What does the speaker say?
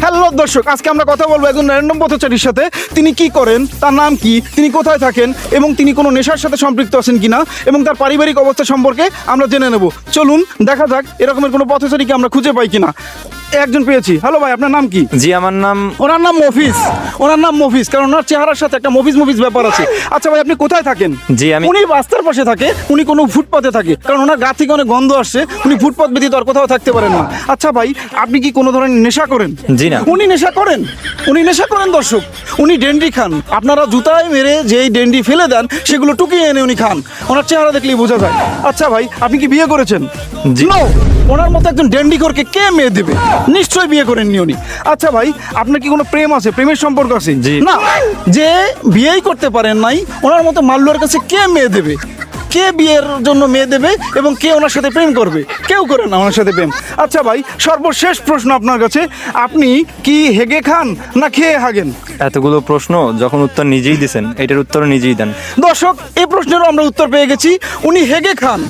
Hello দর্শক, আজকে আমরা কথা বলবো একজন র্যান্ডম পথচারীর সাথে। তিনি কি করেন, তার নাম কি, তিনি কোথায় থাকেন এবং তিনি কোনো নেশার সাথে সম্পৃক্ত আছেন কিনা এবং তার পারিবারিক অবস্থা সম্পর্কে আমরা জেনে নেব। চলুন দেখা যাক এরকমের কোনো পথচারীকে আমরা খুঁজে পাই কিনা। একজন পেয়েছি। হ্যালো ভাই, আপনার নাম কি? জি, আমার নাম ওনার নাম মফিজ। ওনার নাম মফিজ কারণ ওনার চেহারার সাথে একটা মফিজ মফিজ ব্যাপার আছে। আচ্ছা ভাই, আপনি কোথায় থাকেন? জি, উনি রাস্তার পাশে থাকে, উনি কোনো ফুটপাতে থাকে কারণ ওনার গা থেকে অনেক গন্ধ আসছে। উনি ফুটপাত ব্যতীত আর কোথাও থাকতে পারেন না। আচ্ছা ভাই, আপনি কি কোনো ধরনের নেশা করেন? জি না। উনি নেশা করেন। উনি নেশা করেন দর্শক। উনি ডেন্ডি খান। আপনারা জুতায় মেরে যেই ডেন্ডি ফেলে দেন সেগুলো টুকিয়ে এনে উনি খান। ওনার চেহারা দেখলেই বোঝা যায়। আচ্ছা ভাই, আপনি কি বিয়ে করেছেন? জি। No! ওনার মতো একজন ডেন্ডি করকে কে মেয়ে দেবে? নিশ্চয়ই বিয়ে করেননি উনি। আচ্ছা ভাই, আপনার কি কোনো প্রেম আছে, প্রেমের সম্পর্ক আছে? জি। না। যে বিয়েই করতে পারেন নাই, ওনার মতো মাল্লুয়ার কাছে কে মেয়ে দেবে? কে বিয়ের জন্য মেয়ে দেবে এবং কে ওনার সাথে প্রেম করবে? কেউ করে না ওনার সাথে প্রেম। আচ্ছা ভাই, সর্বশেষ প্রশ্ন আপনার কাছে, আপনি কি হেগে খান না খেয়ে হাগেন? এতগুলো প্রশ্ন যখন উত্তর নিজেই দিছেন, এটার উত্তর নিজেই দেন। দর্শক, এই প্রশ্নেরও আমরা উত্তর পেয়ে গেছি। উনি হেগে খান।